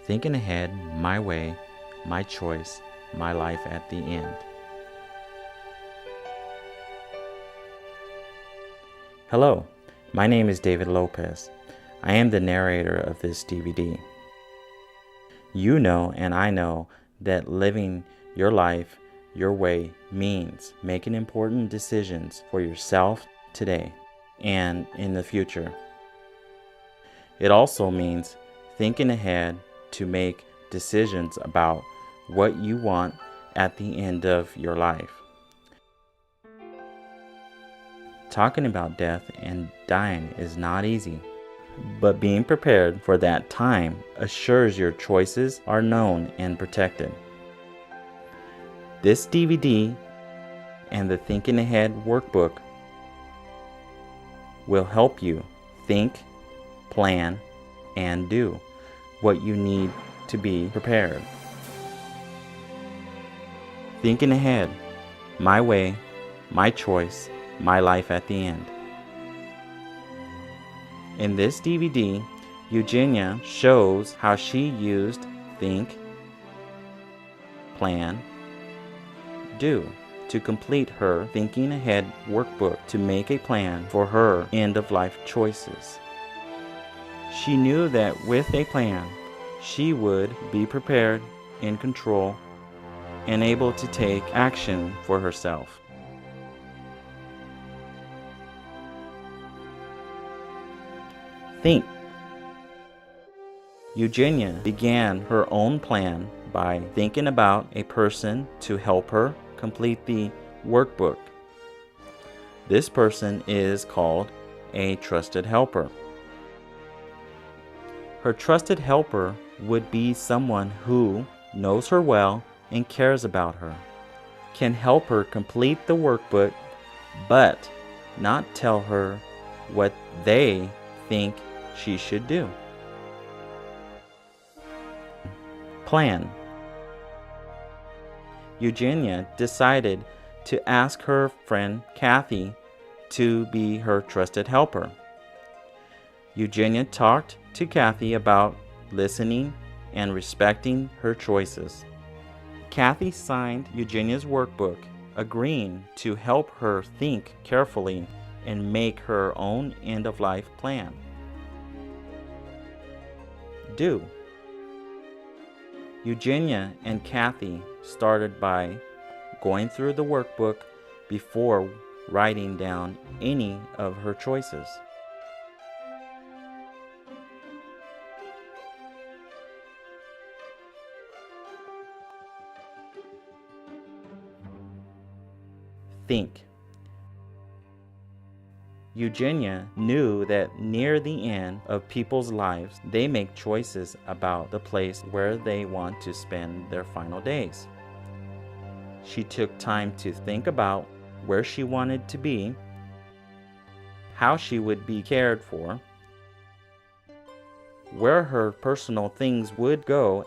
Thinking ahead, my way, my choice, my life at the end. Hello, my name is David Lopez. I am the narrator of this DVD. You know and I know that living your life your way means making important decisions for yourself today and in the future. It also means thinking ahead to make decisions about what you want at the end of your life. Talking about death and dying is not easy, but being prepared for that time assures your choices are known and protected. This DVD and the Thinking Ahead workbook will help you think, plan, and do what you need to be prepared. Thinking ahead, my way, my choice, my life at the end. In this DVD, Eugenia shows how she used think, plan, do to complete her Thinking Ahead workbook to make a plan for her end-of-life choices. She knew that with a plan, she would be prepared, in control, and able to take action for herself. Think. Eugenia began her own plan by thinking about a person to help her complete the workbook. This person is called a trusted helper. Her trusted helper would be someone who knows her well and cares about her, can help her complete the workbook, but not tell her what they think she should do. Plan. Eugenia decided to ask her friend Kathy to be her trusted helper. Eugenia talked to Kathy about listening and respecting her choices. Kathy signed Eugenia's workbook, agreeing to help her think carefully and make her own end-of-life plan. Do. Eugenia and Kathy started by going through the workbook before writing down any of her choices. Think. Eugenia knew that near the end of people's lives, they make choices about the place where they want to spend their final days. She took time to think about where she wanted to be, how she would be cared for, where her personal things would go,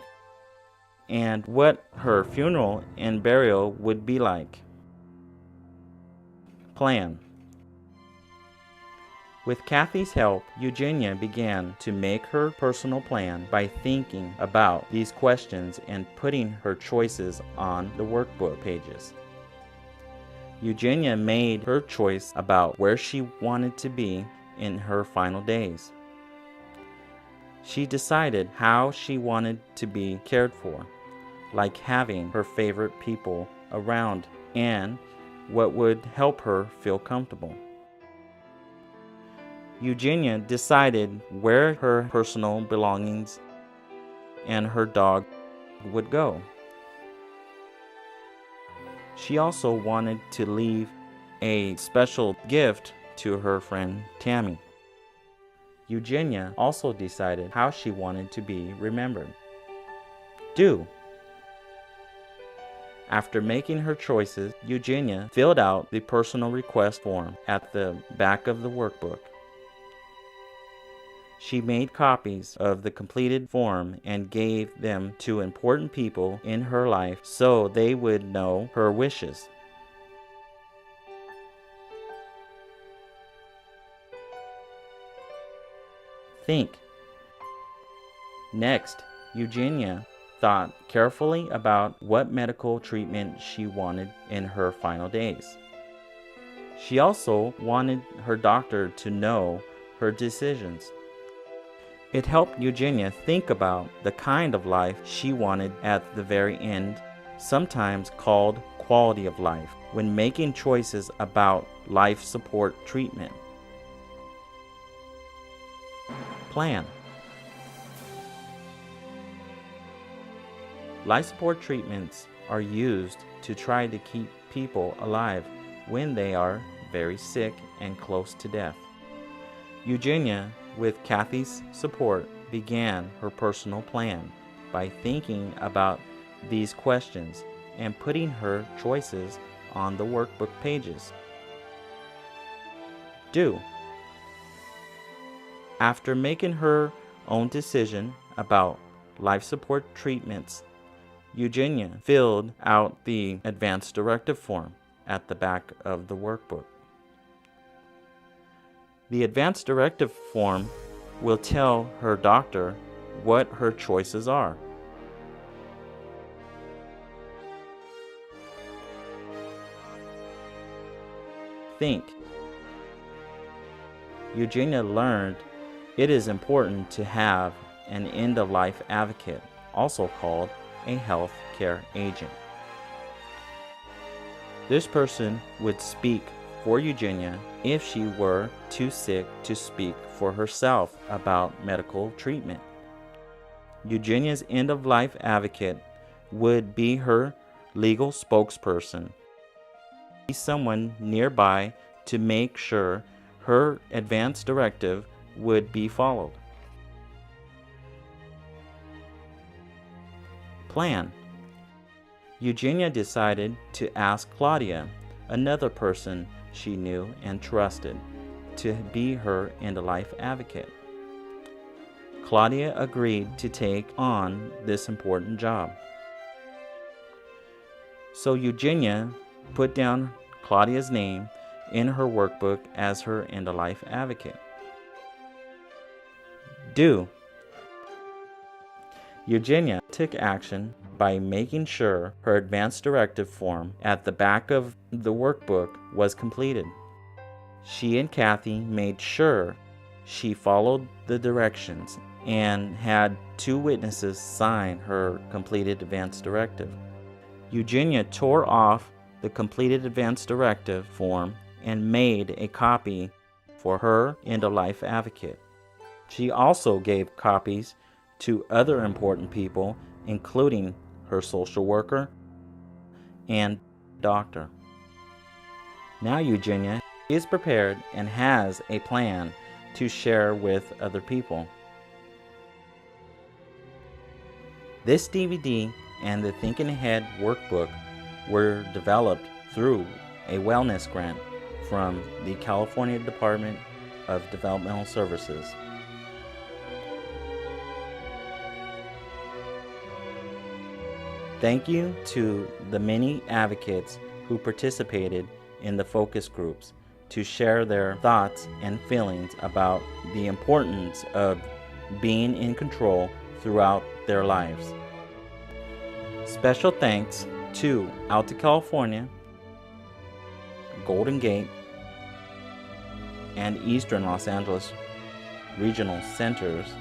and what her funeral and burial would be like. Plan. With Kathy's help, Eugenia began to make her personal plan by thinking about these questions and putting her choices on the workbook pages. Eugenia made her choice about where she wanted to be in her final days. She decided how she wanted to be cared for, like having her favorite people around and what would help her feel comfortable. Eugenia decided where her personal belongings and her dog would go. She also wanted to leave a special gift to her friend Tammy. Eugenia also decided how she wanted to be remembered. Do. After making her choices, Eugenia filled out the personal request form at the back of the workbook. She made copies of the completed form and gave them to important people in her life so they would know her wishes. Think. Next, Eugenia thought carefully about what medical treatment she wanted in her final days. She also wanted her doctor to know her decisions. It helped Eugenia think about the kind of life she wanted at the very end, sometimes called quality of life, when making choices about life support treatment. Plan. Life support treatments are used to try to keep people alive when they are very sick and close to death. Eugenia, with Kathy's support, began her personal plan by thinking about these questions and putting her choices on the workbook pages. Do. After making her own decision about life support treatments, Eugenia filled out the advance directive form at the back of the workbook. The advance directive form will tell her doctor what her choices are. Think. Eugenia learned it is important to have an end-of-life advocate, also called a health care agent. This person would speak for Eugenia if she were too sick to speak for herself about medical treatment. Eugenia's end-of-life advocate would be her legal spokesperson, be someone nearby to make sure her advance directive would be followed. Plan. Eugenia decided to ask Claudia, another person she knew and trusted, to be her end-of-life advocate. Claudia agreed to take on this important job. So Eugenia put down Claudia's name in her workbook as her end-of-life advocate. Do. Eugenia took action by making sure her advance directive form at the back of the workbook was completed. She and Kathy made sure she followed the directions and had 2 witnesses sign her completed advance directive. Eugenia tore off the completed advance directive form and made a copy for her end-of-life advocate. She also gave copies to other important people, including her social worker and doctor. Now Eugenia is prepared and has a plan to share with other people. This DVD and the Thinking Ahead workbook were developed through a wellness grant from the California Department of Developmental Services. Thank you to the many advocates who participated in the focus groups to share their thoughts and feelings about the importance of being in control throughout their lives. Special thanks to Alta California, Golden Gate, and Eastern Los Angeles Regional Centers.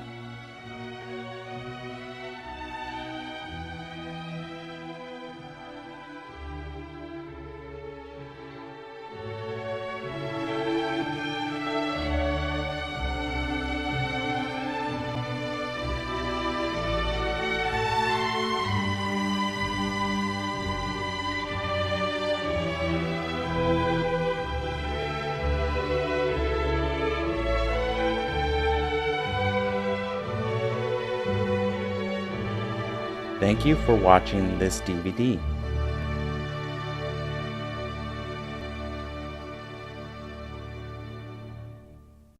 Thank you for watching this DVD.